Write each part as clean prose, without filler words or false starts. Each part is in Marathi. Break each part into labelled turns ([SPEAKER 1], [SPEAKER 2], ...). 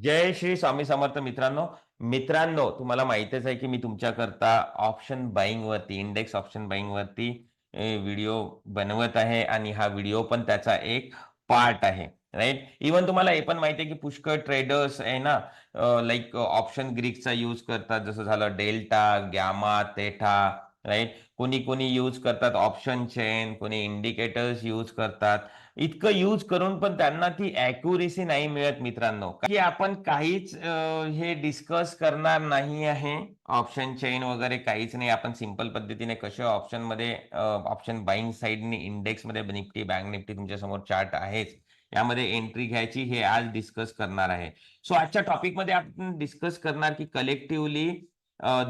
[SPEAKER 1] जय श्री स्वामी समर्थ मित्रांनो. तुम्हाला माहितीच आहे की मी तुमच्याकरता ऑप्शन बाईंग वरती, इंडेक्स ऑप्शन बाईंग वरती व्हिडिओ बनवत आहे आणि हा व्हिडिओ पण त्याचा एक पार्ट आहे. राइट. इव्हन तुम्हाला हे पण माहिती आहे की पुष्कळ ट्रेडर्स आहे ना, लाइक ऑप्शन ग्रीकचा यूज करतात, जसं झालं डेल्टा, गॅमा, थेटा. राइट. कोणी कोणी यूज करतात ऑप्शन चेन, कोणी इंडिकेटर्स यूज करतात. इतकं यूज करून पण त्यांना ती ॲक्युरसी नाही मिळत मित्रांनो. की आपण काहीच हे डिस्कस करणार नाही आहे. ऑप्शन चेन वगैरे काहीच नाही. आपण सिंपल पद्धतीने कसे ऑप्शनमध्ये ऑप्शन बाईंग साइडनी इंडेक्समध्ये निफ्टी, बँक निफ्टी तुमच्या समोर चार्ट आहेच. यामध्ये एंट्री घ्यायची हे आज डिस्कस करणार आहे. सो आजच्या टॉपिकमध्ये आपण डिस्कस करणार की कलेक्टिव्हली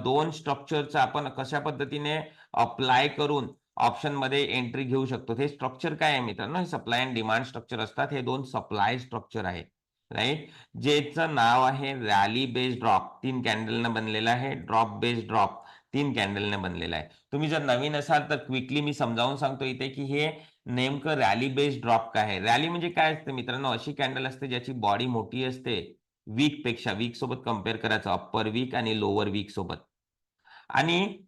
[SPEAKER 1] 2 स्ट्रक्चरचा आपण कशा पद्धतीने अप्लाय करून ऑप्शनमध्ये एंट्री घेऊ शकतो. हे स्ट्रक्चर काय आहे मित्रांनो? हे सप्लाय अँड डिमांड स्ट्रक्चर असतात. हे 2 सप्लाय स्ट्रक्चर आहे. राइट. ज्याचं नाव आहे रॅली बेस्ड ड्रॉप. 3 कॅन्डलनं बनलेलं आहे. ड्रॉप बेस्ड ड्रॉप 3 कॅन्डलनं बनलेलं आहे. तुम्ही जर नवीन असाल तर क्विकली मी समजावून सांगतो इथे की हे नेमकं रॅली बेस्ड ड्रॉप काय आहे. रॅली म्हणजे काय असते मित्रांनो? अशी कॅन्डल असते ज्याची बॉडी मोठी असते वीकपेक्षा. वीक सोबत कंपेअर करायचं, अप्पर वीक आणि लोअर वीक सोबत. आणि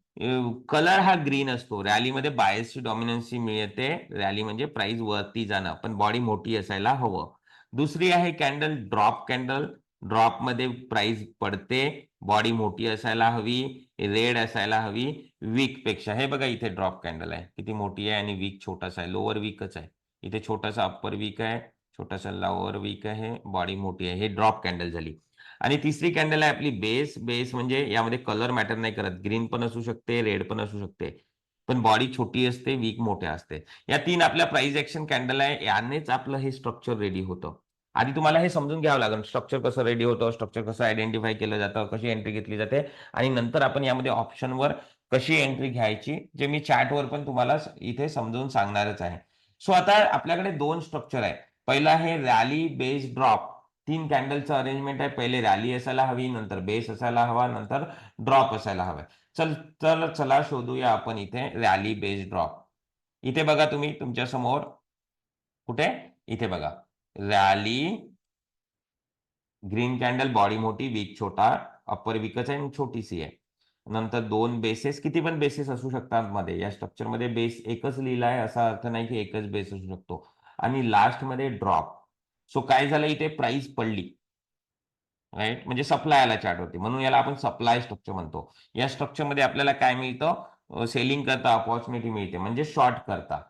[SPEAKER 1] कलर हा ग्रीन असतो. रॅलीमध्ये बायसची डॉमिनन्सी मिळते. रॅली म्हणजे प्राइस वरती जाणं, पण बॉडी मोठी असायला हवं. दुसरी आहे कॅन्डल ड्रॉप कॅन्डल. ड्रॉपमध्ये प्राइस पडते, बॉडी मोठी असायला हवी, रेड असायला हवी वीक पेक्षा. हे बघा इथे ड्रॉप कॅन्डल आहे, किती मोठी आहे आणि वीक छोटासा आहे, लोअर वीकच आहे. इथे छोटासा अप्पर वीक आहे, छोटासा लोअर वीक आहे, बॉडी मोठी आहे. हे ड्रॉप कॅन्डल झाली. आणि तिसरी कॅन्डल आहे आपली बेस. बेस म्हणजे यामध्ये कलर मॅटर नाही करत. ग्रीन पण असू शकते, रेड पण असू शकते. पण बॉडी छोटी असते, वीक मोठ्या असते. या 3 आपल्या प्राइस ॲक्शन कॅन्डल आहे. यानेच आपलं हे स्ट्रक्चर रेडी होतं. आधी तुम्हाला हे समजून घ्यावं लागेल. स्ट्रक्चर कसं रेडी होतं, स्ट्रक्चर कसं आयडेंटिफाय केलं जातं, कशी एंट्री घेतली जाते आणि नंतर आपण यामध्ये ऑप्शनवर कशी एंट्री घ्यायची, जे मी चॅटवर पण तुम्हाला इथे समजावून सांगणारच आहे. सो आता आपल्याकडे 2 स्ट्रक्चर आहे. पहिलं आहे रॅली बेस्ड ड्रॉप. 3 कॅन्डलचं अरेंजमेंट आहे. पहिले रॅली असायला हवी, नंतर बेस असायला हवा, नंतर ड्रॉप असायला हवा. चला शोधूया आपण इथे रॅली बेस्ड ड्रॉप. इथे बघा तुम्ही तुमच्या समोर, कुठे? इथे बघा. रॅली ग्रीन कॅन्डल, बॉडी मोठी, वीक छोटा, अप्पर वीकच आहे आणि छोटीशी आहे. नंतर 2 बेसेस, किती पण बेसेस असू शकतात मध्ये. या स्ट्रक्चरमध्ये बेस एकच लिहिला आहे असा अर्थ नाही की एकच बेस असू शकतो. आणि लास्टमध्ये ड्रॉप. सो काय झालं इथे प्राइस पडली. राइट. म्हणजे सप्लाय आला चार्टवरती, म्हणून याला आपण सप्लाय स्ट्रक्चर म्हणतो. या स्ट्रक्चरमध्ये आपल्याला काय मिळतं? सेलिंग करता अपॉर्च्युनिटी मिळते, म्हणजे शॉर्ट करता.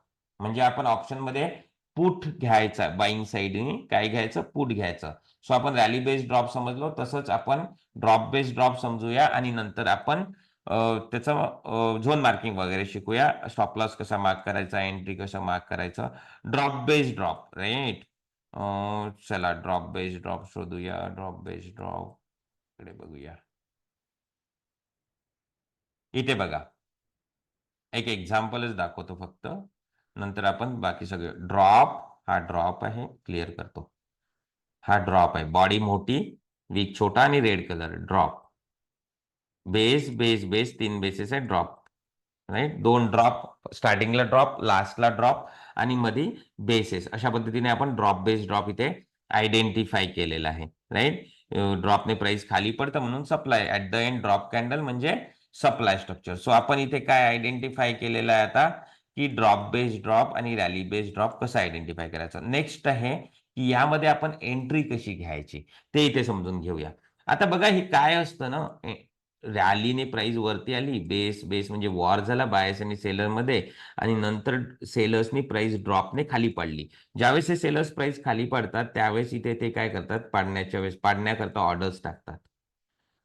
[SPEAKER 1] म्हणजे आपण ऑप्शनमध्ये पुट घ्यायचा, बाईंग साइडनी काय घ्यायचं? पुट घ्यायचं. सो आपण रॅली बेस्ड ड्रॉप समजलो, तसंच आपण ड्रॉप बेस्ड ड्रॉप समजूया आणि नंतर आपण त्याचं झोन मार्किंग वगैरे शिकूया. स्टॉप लॉस कसा मार्क करायचा, एंट्री कसा मार्क करायचं. Drop based drop. राइट. चला ड्रॉप बेस्ड ड्रॉप शोधूया. ड्रॉप बेस्ड ड्रॉप कडे बघूया. इथे बघा. एक एक्झाम्पलच दाखवतो फक्त. नंतर आपण बाकी सगळे ड्रॉप, हा ड्रॉप आहे, क्लिअर करतो. हा ड्रॉप आहे, बॉडी मोठी, वीक छोटा आणि red colour drop. Base, base, base 3 bases आहे ड्रॉप. राइट. 2 ड्रॉप, स्टार्टिंगला ड्रॉप, लास्टला ड्रॉप आणि मध्ये बेसेस. अशा पद्धतीने आपण ड्रॉप बेस ड्रॉप इथे आयडेंटिफाय केलेला आहे. राइट. ड्रॉपने प्राइस खाली पडतं म्हणून supply. At the end drop candle म्हणजे सप्लाय स्ट्रक्चर. सो आपण इथे काय आयडेंटिफाय केलेलं आहे आता, की ड्रॉप बेस्ड ड्रॉप आणि रॅली बेस्ड ड्रॉप कसं आयडेंटिफाय करायचं. नेक्स्ट आहे की यामध्ये आपण एंट्री कशी घ्यायची ते इथे समजून घेऊया. आता बघा हे काय असतं ना, रॅलीने प्राइस वरती आली, बेस म्हणजे वॉर झाला बायर्स आणि सेलरमध्ये आणि नंतर सेलर्सनी प्राइस ड्रॉपने खाली पाडली. ज्यावेळेस हे सेलर्स प्राइस खाली पाडतात त्यावेळेस इथे ते काय करतात, पाडण्याकरता ऑर्डर्स टाकतात.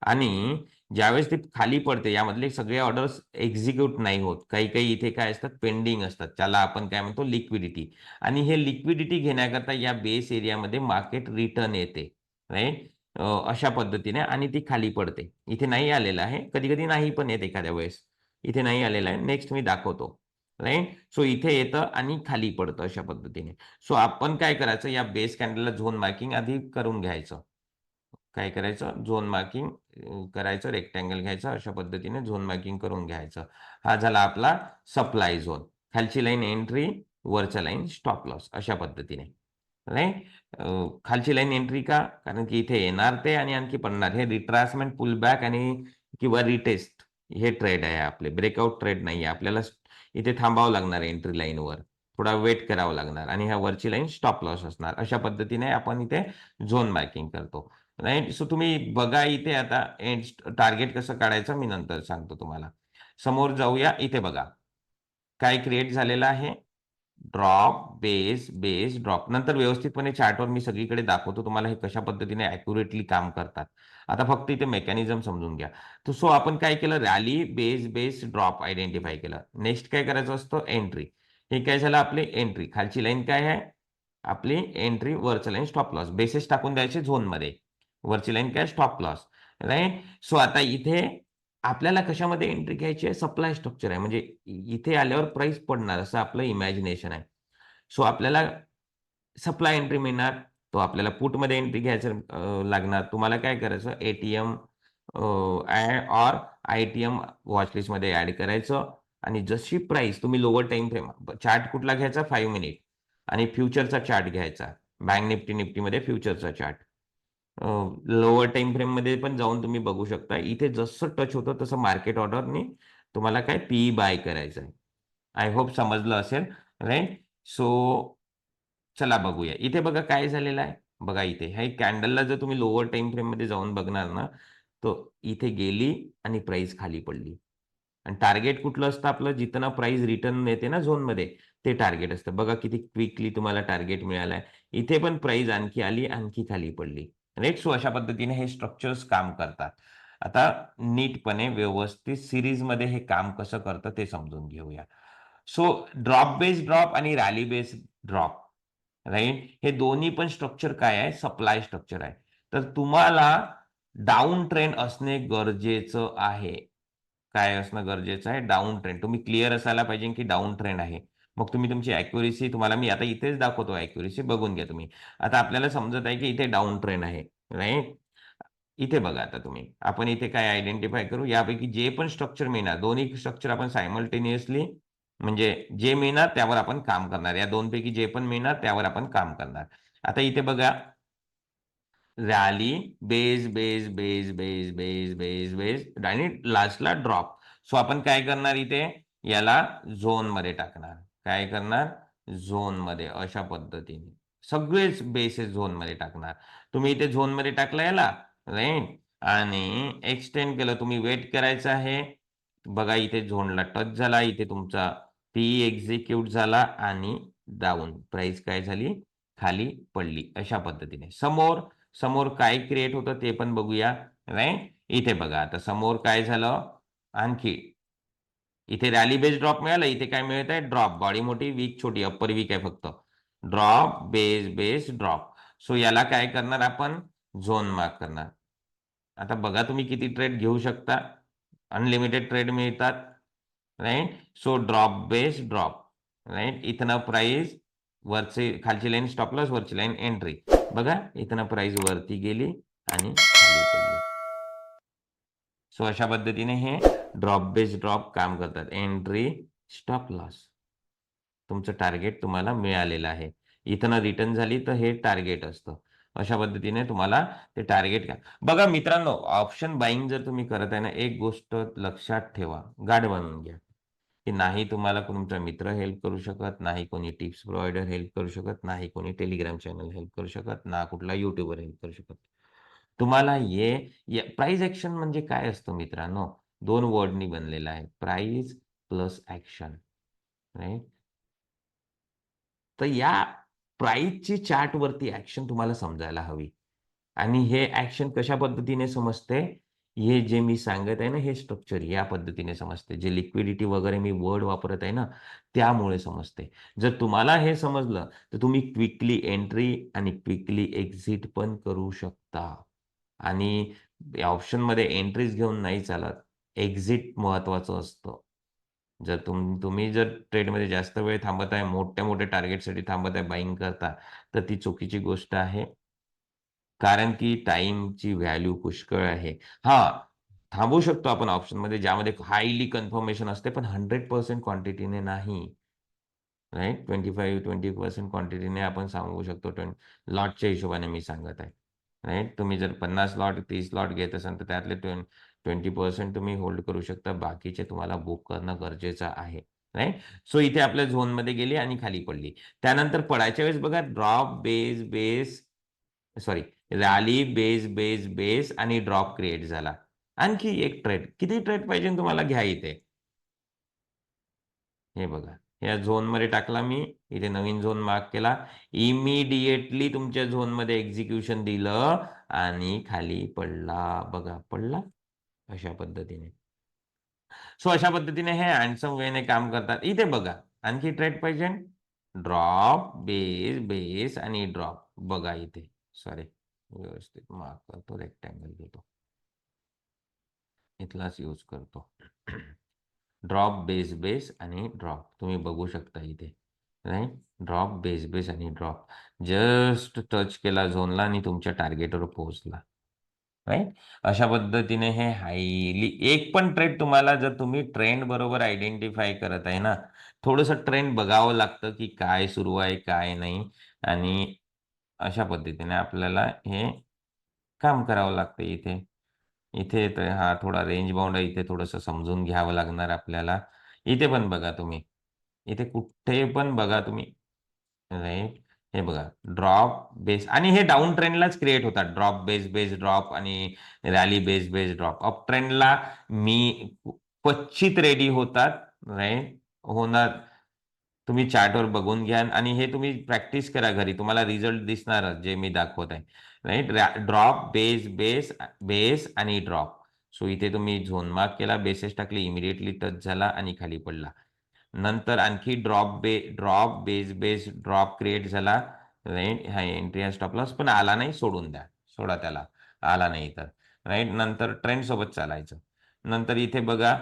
[SPEAKER 1] आणि ज्यावेळेस ते खाली पडते यामधले सगळे ऑर्डर्स एक्झिक्यूट नाही होत. काही-काही इथे काय असतात, पेंडिंग असतात. त्याला आपण काय म्हणतो, लिक्विडिटी. आणि हे लिक्विडिटी घेण्याकरता या बेस एरियामध्ये मार्केट रिटर्न येते. राइट. अशा पद्धतीने आणि ती खाली पडते. इथे नाही आलेलं आहे. कधी-कधी नाही पण येत एखाद्या वेळेस. इथे नाही आलेलं आहे. नेक्स्ट मी दाखवतो. राइट. सो इथे येतं आणि खाली पडतं अशा पद्धतीने. सो आपण काय करायचं, या बेस कॅन्डलला झोन मार्किंग आधी करून घ्यायचं. काय करायचं? झोन मार्किंग करायचं, रेक्टँगल घ्यायचं, अशा पद्धतीने झोन मार्किंग करून घ्यायचं. हा झाला आपला सप्लाय झोन. खालची लाईन एंट्री, वरच्या लाईन स्टॉप लॉस, अशा पद्धतीने. राईट. खालची लाईन एंट्री का? कारण की इथे येणार ते आणि आणखी पडणार. हे रिट्रासमेंट, पुलबॅक आणि किंवा रिटेस्ट हे ट्रेड आहे आपले. ब्रेकआउट ट्रेड नाही आहे. आपल्याला इथे थांबावं लागणार एंट्री लाईनवर. थोडा वेट करावं लागणार आणि ह्या वरची लाईन स्टॉप लॉस असणार. अशा पद्धतीने आपण इथे झोन मार्किंग करतो. राईट. सो तुम्ही बघा इथे आता टार्गेट कसं काढायचं मी नंतर सांगतो तुम्हाला. समोर जाऊया. इथे बघा काय क्रिएट झालेलं आहे. Drop, base, base, drop. नंतर व्यवस्थितपणे चार्टवर मी सगळीकडे दाखवतो तुम्हाला हे कशा पद्धतीने ॲक्युरेटली काम करतात. आता फक्त इथे मेकॅनिझम समजून घ्या. सो आपण काय केलं, rally, base, base, drop identify केलं. नेक्स्ट काय करायचं असतं, एंट्री. हे काय झालं आपली एंट्री. खालची लाईन काय आहे आपली एंट्री, वरची लाईन स्टॉप लॉस. बेसेस टाकून द्यायचे झोनमध्ये. वरची लाईन काय स्टॉप लॉस. राईट. सो आता इथे आपल्याला कशामध्ये एंट्री घ्यायची आहे, सप्लाय स्ट्रक्चर आहे. म्हणजे इथे आल्यावर प्राइस पडणार असं आपलं इमॅजिनेशन आहे. सो आपल्याला सप्लाय एंट्री मिळणार. तो आपल्याला पुटमध्ये एंट्री घ्यायचं लागणार. तुम्हाला काय करायचं, एटीएम ऑर आयटीएम वॉचलिस्टमध्ये ऍड करायचं आणि जशी प्राइस तुम्ही लोअर टाइम फ्रेम चार्ट कुठला घ्यायचा, 5 मिनिट आणि फ्युचरचा चार्ट घ्यायचा. बँक निफ्टीमध्ये फ्युचरचा चार्ट. लोअर टाइम फ्रेम मध्ये पण जाऊन तुम्ही बघू शकता. इथे जसं टच होतं तसं मार्केट ऑर्डरनी तुम्हाला काय पीई बाय करायचं आहे. आय होप समजलं असेल. राईट. सो चला बघूया. इथे बघा काय झालेलं आहे. बघा इथे हे कॅन्डलला जर तुम्ही लोअर टाइम फ्रेम मध्ये जाऊन बघणार ना, तो इथे गेली आणि प्राइस खाली पडली. आणि टार्गेट कुठलं असतं आपलं, जिथं प्राइस रिटर्न येते ना झोनमध्ये, ते टार्गेट असतं. बघा किती क्विकली तुम्हाला टार्गेट मिळालंय. इथे पण प्राइस आणखी आली, आणखी खाली पडली. राईट. सो अशा पद्धतीने हे स्ट्रक्चर्स काम करतात. आता नीटपणे व्यवस्थित सिरीजमध्ये हे काम कसं करतं ते समजून घेऊया. सो ड्रॉप बेस ड्रॉप आणि रॅली बेस ड्रॉप, राईट, हे दोन्ही पण स्ट्रक्चर काय आहे, सप्लाय स्ट्रक्चर आहे. तर तुम्हाला डाऊन ट्रेंड असणे गरजेचं आहे. काय असणं गरजेचं आहे, डाऊन ट्रेंड. तुम्ही क्लिअर असायला पाहिजे की डाऊन ट्रेंड आहे. मग तुम्ही तुमची अॅक्युरेसी, तुम्हाला मी आता इथेच दाखवतो अॅक्युरेसी, बघून घ्या तुम्ही. आता आपल्याला समजत आहे की इथे डाऊन ट्रेंड आहे. राईट. इथे बघा आता तुम्ही, आपण इथे काय आयडेंटिफाय करू, यापैकी जे पण स्ट्रक्चर मिळणार, दोन्ही स्ट्रक्चर आपण सायमल्टेनियसली, म्हणजे जे मिळणार त्यावर आपण काम करणार. या दोनपैकी जे पण मिळणार त्यावर आपण काम करणार. आता इथे बघा, rally, base, base, base, base, base, base, base आणि लास्टला ड्रॉप. सो आपण काय करणार इथे, याला झोनमध्ये टाकणार. काय करणार, झोनमध्ये. अशा पद्धतीने सगळेच बेसेस झोनमध्ये टाकणार. तुम्ही इथे झोनमध्ये टाकला याला, राईट, आणि एक्सटेंड केलं. तुम्ही वेट करायचं आहे. बघा इथे झोनला टच झाला, इथे तुमचा पी एक्झिक्यूट झाला आणि डाऊन प्राइस काय झाली, खाली पडली. अशा पद्धतीने समोर समोर काय क्रिएट होतं ते पण बघूया. राईट. इथे बघा आता समोर काय झालं, आणखी इथे रॅली बेस ड्रॉप मिळाला. इथे काय मिळत आहे, ड्रॉप. बॉडी मोठी, वीक छोटी, अप्पर वीक आहे फक्त. Drop, base, base, drop. So याला काय करणार आपण, झोन मार्क करणार. आता बघा तुम्ही किती ट्रेड घेऊ शकता. अनलिमिटेड ट्रेड मिळतात. Right. So drop, base, drop. Right. इथनं प्राइस वरची, खालची लाईन स्टॉप लॉस, वरची लाईन एंट्री. बघा इथनं प्राइस वरती गेली आणि खाली पडली. सो अशा पद्धतीने हे ड्रॉप बेस ड्रॉप काम करतात. Entry, stop loss. तुमचं टार्गेट तुम्हाला मिळालेलं आहे. इथनं रिटर्न झाली तर हे टार्गेट असतं. अशा पद्धतीने तुम्हाला ते टार्गेट घ्या. बघा मित्रांनो, ऑप्शन बाईंग जर तुम्ही करत आहे ना, एक गोष्ट लक्षात ठेवा, गाढ बनवून घ्या, की नाही तुम्हाला तुमचा मित्र हेल्प करू शकत, नाही कोणी टिप्स प्रोव्हायडर हेल्प करू शकत, नाही कोणी टेलिग्राम चॅनल हेल्प करू शकत, ना कुठला युट्यूबर हेल्प करू शकत. तुम्हाला प्राइस ॲक्शन म्हणजे काय असतं मित्रांनो? 2 वर्डनी बनलेलं आहे. Price plus action. राइट? तर या प्राइसची चार्टवरती ॲक्शन तुम्हाला समजायला हवी. आणि हे ॲक्शन कशा पद्धतीने समजते? हे जे मी सांगत आहे ना, हे स्ट्रक्चर या पद्धतीने समजते. जे लिक्विडिटी वगैरे मी वर्ड वापरत आहे ना, त्यामुळे समजते. जर तुम्हाला हे समजलं, तर तुम्ही क्विकली एंट्री आणि क्विकली एक्झिट पण करू शकता. आणि ऑप्शनमध्ये एंट्रीज घेऊन नाही चालत. एक्झिट महत्त्वाचं असतं. जर तुम्ही जर ट्रेडमध्ये जास्त वेळ थांबत आहे, मोठ्या-मोठ्या टार्गेटसाठी थांबत आहे, बायिंग करता, तर ती चुकीची गोष्ट आहे. कारण की टाईमची व्हॅल्यू पुष्कळ आहे. हां, थांबवू शकतो आपण ऑप्शनमध्ये ज्यामध्ये हायली कन्फर्मेशन असते, पण 100% क्वांटिटीने नाही. राईट. 25% क्वांटिटीने आपण सांगू शकतो. लॉटच्या हिशोबाने मी सांगत आहे. राईट. तुम्ही जर 50 लॉट 30 लॉट घेत असाल तर त्यातले 20% तुम्ही होल्ड करू शकता. बाकीचे तुम्हाला बुक करणं गरजेचं आहे. राईट. सो इथे आपल्या झोनमध्ये गेली आणि खाली पडली. त्यानंतर पडायच्या वेळेस बघा drop base base sorry rally base base base आणि ड्रॉप क्रिएट झाला. आणखी एक ट्रेड. किती ट्रेड पाहिजे तुम्हाला घ्या इथे. हे बघा. या झोनमध्ये टाकला मी. इथे नवीन झोन मार्क केला. इमिडिएटली तुमच्या झोनमध्ये एक्झिक्युशन दिलं आणि खाली पडला. बघा पडला. अशा पद्धतीने. सो अशा पद्धतीने हे हँडसम वेने काम करतात. इथे बघा. आणखी ट्रेड पाहिजे. ड्रॉप, बेस, बेस आणि ड्रॉप. बघा इथे. सॉरी. व्यवस्थित मार्क करतो. रेक्टँगल घेतो. इथलाच यूज करतो. ड्रॉप, बेस, बेस आणि ड्रॉप. तुम्ही बघू शकता इथे. राईट. ड्रॉप, बेस, बेस आणि ड्रॉप. जस्ट टच केला झोनला आणि तुमच्या टार्गेटवर पोहोचला. राईट. अशा पद्धतीने हे हायली एक पण ट्रेंड तुम्हाला जर तुम्ही ट्रेंड बरोबर आयडेंटिफाय करत आहे ना, थोडंसं ट्रेंड बघावं लागतं, की काय सुरू आहे, काय नाही आणि अशा पद्धतीने आपल्याला हे काम करावं लागतं इथे. इथे तर हा थोडा रेंज बाउंड आहे. इथे थोडंसं समजून घ्यावं लागणार आपल्याला. इथे पण बघा तुम्ही. इथे कुठे पण बघा तुम्ही. राइट. हे बघा ड्रॉप, बेस आणि हे डाउन ट्रेंडलाच क्रिएट होतात. ड्रॉप, बेस, बेस, ड्रॉप आणि rally, base, base, drop. Up ट्रेंडला मी क्वचित रेडी होतात. राइट. होणार. तुम्ही चार्टवर बघून घ्या आणि हे तुम्ही प्रॅक्टिस करा घरी. तुम्हाला रिझल्ट दिसणारच जे मी दाखवत आहे. Right. Drop, base, base, base आणि ड्रॉप. सो इथे तुम्ही झोन मार्क केला, बेसेस टाकले, इमिडिएटली टच झाला आणि खाली पडला. नंतर आणखी drop, base, base, drop create झाला. राइट. हा एंट्री आणि स्टॉप लॉस पण आला नाही, सोडून द्या. सोडा त्याला. आला नाही तर. राइट. नंतर ट्रेंड सोबत चालायचं. नंतर इथे बघा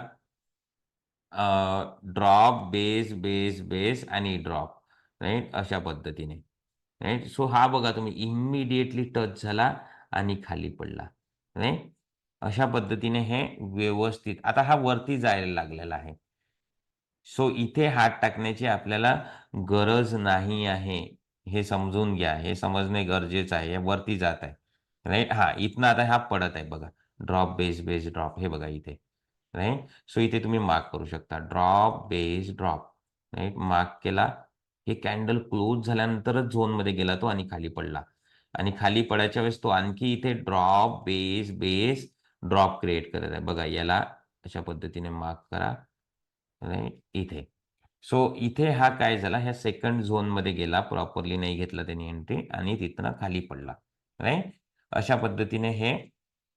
[SPEAKER 1] ड्रॉप, बेस, बेस, बेस आणि ड्रॉप. राइट. अशा पद्धतीने. राइट. सो हा बघा तुम्ही इमिडिएटली टच झाला आणि खाली पडला. राइट. अशा पद्धतीने हे व्यवस्थित आता हा वरती जायला लागलेला आहे. सो इथे हात टाकण्याची आपल्याला गरज नाही आहे. हे समजून घ्या. हे समजणे गरजेचं आहे. हे वरती जात आहे. राइट. हां, इथनं आता हा पडत आहे बघा. Drop, base, base, drop. हे बघा इथे. राइट. सो इथे तुम्ही मार्क करू शकता. Drop, base, drop. Right. Mark केला. हे कॅन्डल क्लोज झाल्यानंतरच झोनमध्ये गेला तो आणि खाली पडला. आणि खाली पडायच्या वेळेस तो आणखी इथे drop, base, base, drop create करत आहे. बघा याला अशा पद्धतीने मार्क करा. राइट. इथे. सो इथे हा काय झाला, ह्या सेकंड झोनमध्ये गेला. प्रॉपरली नाही घेतला त्याने एंट्री आणि तिथनं खाली पडला. राइट. अशा पद्धतीने हे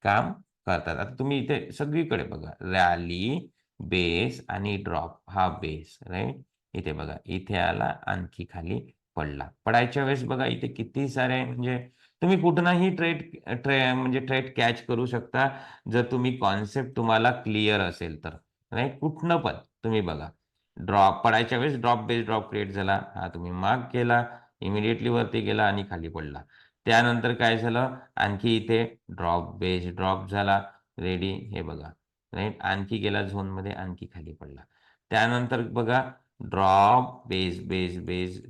[SPEAKER 1] काम करतात. आता तुम्ही इथे सगळीकडे बघा. रॅली, बेस आणि ड्रॉप. हा बेस. राइट. इथे बघा. इथे आला, आणखी खाली पडला. पडायच्या वेळेस बघा इथे किती सारे म्हणजे तुम्ही कुठूनही म्हणजे ट्रेड कॅच करू शकता, जर तुम्ही कन्सेप्ट तुम्हाला क्लिअर असेल तर. राइट. कुठनं पण तुम्ही बघा. ड्रॉप पडायच्या वेळेस ड्रॉप, बेस, ड्रॉप क्रिएट झाला. हा तुम्ही मार्क केला. इमिडिएटली वरती गेला आणि खाली पडला. त्यानंतर काय झालं, आणखी इथे ड्रॉप, बेस, ड्रॉप झाला. रेडी. हे बघा. राइट. आणखी गेला झोनमध्ये, आणखी खाली पडला. त्यानंतर बघा drop, base, base, base,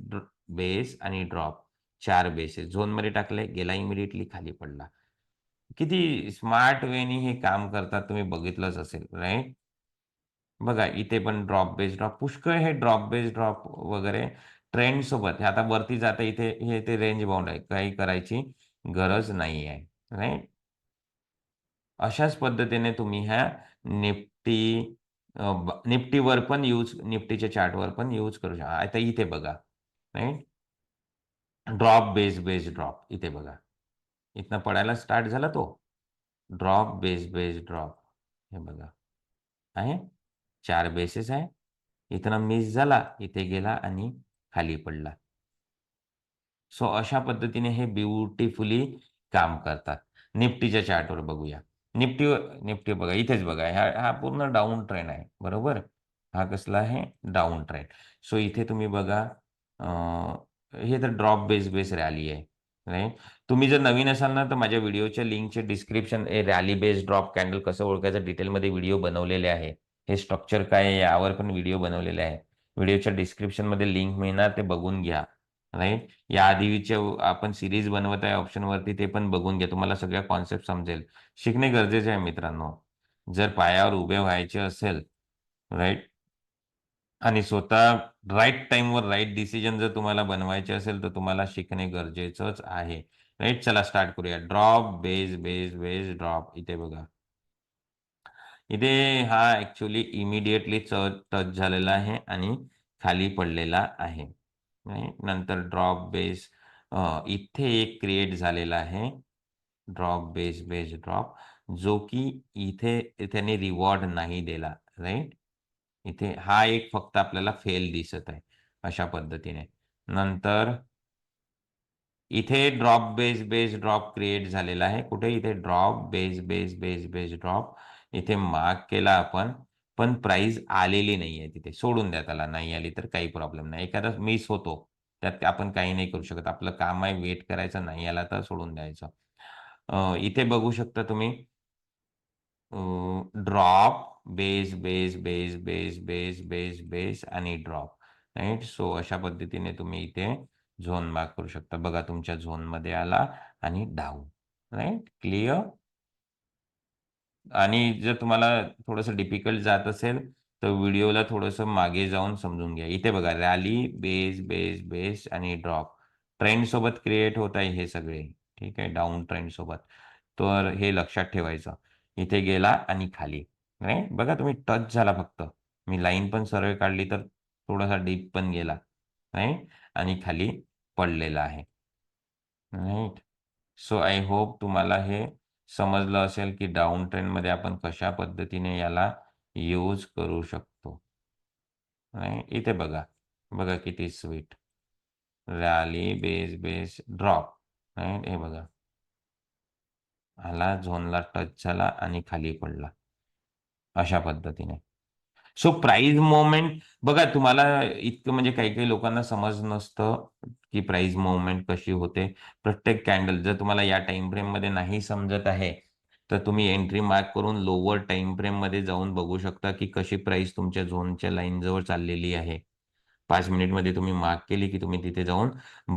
[SPEAKER 1] base आणि ड्रॉप. 4 बेसेस झोनमध्ये टाकले, गेला इमिडिएटली खाली पडला. किती स्मार्ट वेनी हे काम करतात तुम्ही बघितलंच असेल. राइट. बघा इथे पण ड्रॉप बेस ड्रॉप पुष्कळ हे ड्रॉप बेस ड्रॉप वगैरे ट्रेंड सोबत हे आता वरती जाता इथे हे ते रेंज बाउंड आहे. काही करायची गरज नाही आहे. राइट. अशाच पद्धतीने तुम्ही ह्या निफ्टी निफ्टीवर पण निफ्टीच्या चार्टवर पण यूज करू शकता. आता इथे बघा. Right. Drop base base drop. इथे बघा. इथनं पडायला स्टार्ट झाला तो. Drop base base drop. हे बघा. आहे. 4 बेसेस आहे. इथनं मिस झाला, इथे गेला आणि खाली पडला. सो अशा पद्धतीने हे ब्युटिफुली काम करतात. निफ्टीच्या चार्टवर बघूया. निफ्टी बघा, इथेच बघा. हा पूर्ण डाउन ट्रेंड आहे. बरोबर? हा कसला आहे? Down trend. सो इथे तुम्ही बघा हे तर ड्रॉप बेस बेस रॅली आहे. राइट. तुम्ही जर नवीन असाल ना, तर माझ्या व्हिडिओच्या लिंकचे description rally base drop candle कसं ओळखायचं डिटेलमध्ये व्हिडिओ बनवलेले आहे. हे स्ट्रक्चर काय आहे यावर पण व्हिडिओ बनवलेले आहे. व्हिडिओच्या डिस्क्रिप्शनमध्ये लिंक मिळणार, ते बघून घ्या. राईट. या आधीच्या आपण सीरीज बनवत आहे ऑप्शनवरती, ते पण बघून घ्या. तुम्हाला सगळ्या कॉन्सेप्ट समजेल. शिकणे गरजेचे आहे मित्रांनो. जर पायावर उभे व्हायचे असेल, राईट, आणि स्वतः राईट टाईमवर राईट डिसिजन जर तुम्हाला बनवायचे असेल, तर तुम्हाला शिकणे गरजेचंच आहे. राईट. चला स्टार्ट करूया. Drop, base, base, base, drop. इथे बघा. इथे हा ॲक्चुअली इमिडिएटली टच झालेला आहे आणि खाली पडलेला आहे. राईट. नंतर ड्रॉप बेस इथे एक क्रिएट झालेला आहे. ड्रॉप बेस बेस ड्रॉप, जो की इथे त्याने रिवॉर्ड नाही दिला. राईट. इथे हा एक फक्त आपल्याला फेल दिसत आहे अशा पद्धतीने. नंतर इथे drop base base drop create झालेला आहे. कुठे? इथे drop base base base base drop. इथे मार्क केला आपण, पण प्राइस आलेली नाहीये तिथे. सोडून द्या त्याला, नाही आली तर काही प्रॉब्लेम नाही. एखादा मिस होतो, त्यात आपण काही नाही करू शकत. आपलं काम आहे वेट करायचं, नाही आला तर सोडून द्यायचं. इथे बघू शकता तुम्ही drop, base, base, base, base, base, base, base आणि ड्रॉप. राइट. सो अशा पद्धतीने तुम्ही इथे झोन मार्क करू शकता. बघा तुमच्या झोनमध्ये आला आणि डाउन. राइट. क्लिअर? आणि जर तुम्हाला थोडंसं डिफिकल्ट जात असेल, तर व्हिडिओला थोडंसं मागे जाऊन समजून घ्या. इथे बघा रॅली, बेस, बेस, बेस आणि ड्रॉप. ट्रेंडसोबत क्रिएट होत आहे हे सगळे. ठीक आहे. डाउन ट्रेंडसोबत. तर हे लक्षात ठेवायचं. इथे गेला आणि खाली. राइट. बघा तुम्ही टच झाला फक्त. मी लाईन पण सरळ काढली तर थोडासा डीप पण गेला. राइट. आणि खाली पडलेला आहे. राइट. सो आय होप तुम्हाला हे समजलं असेल, की डाउन ट्रेंडमध्ये आपण कशा पद्धतीने याला यूज करू शकतो. नाही, इथे बघा. बघा किती sweet. Rally, base, base, drop. Right. हे बघा. आला, झोनला टच झाला आणि खाली पडला. अशा पद्धतीने. सो प्राइस मूव्हमेंट बघा तुम्हाला इतकं म्हणजे काही-काही लोकांना समज नसतं, की प्राइस मूव्हमेंट कशी होते. प्रत्येक कॅन्डल जर तुम्हाला या टाईम फ्रेममध्ये नाही समजत आहे, तर तुम्ही एंट्री मार्क करून लोवर टाईम फ्रेममध्ये जाऊन बघू शकता, की कशी प्राइस तुमच्या झोनच्या लाईनजवळ चाललेली आहे. 5 मिनिटमध्ये तुम्ही मार्क केली, की तुम्ही तिथे जाऊन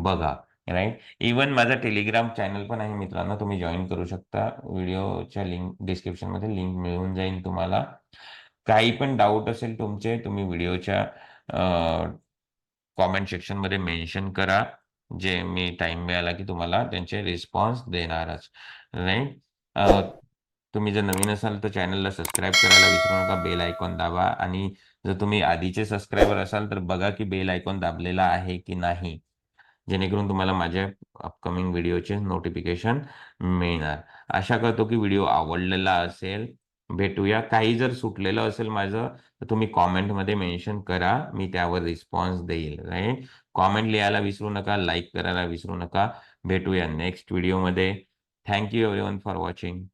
[SPEAKER 1] बघा. राइट. इव्हन माझा टेलिग्राम चॅनल पण आहे मित्रांनो, तुम्ही जॉइन करू शकता. व्हिडिओच्या लिंक डिस्क्रिप्शनमध्ये लिंक मिळून जाईल तुम्हाला. काही पण डाउट असेल तुमचे, तुम्ही व्हिडिओच्या कॉमेंट सेक्शनमध्ये मेन्शन करा. जे मी टाईम मिळाला की तुम्हाला त्यांचे रिस्पॉन्स देणारच. राइट. तुम्ही जर नवीन असाल तर चॅनलला सबस्क्राईब करायला विसरू नका. बेल आयकॉन दाबा आणि जर तुम्ही आधीचे सबस्क्रायबर असाल तर बघा की बेल आयकॉन दाबलेला आहे की नाही. जेणेकरून तुम्हाला माझ्या अपकमिंग व्हिडिओचे नोटिफिकेशन मिळणार. आशा करतो की व्हिडिओ आवडलेला असेल. भेटूया. काही जर सुटलेलं असेल माझं, तर तुम्ही कॉमेंटमध्ये मेन्शन करा. मी त्यावर रिस्पॉन्स देईल. राइट. कॉमेंट लिहायला विसरू नका. लाईक करायला विसरू नका. भेटूया नेक्स्ट व्हिडिओमध्ये. Thank you everyone for watching.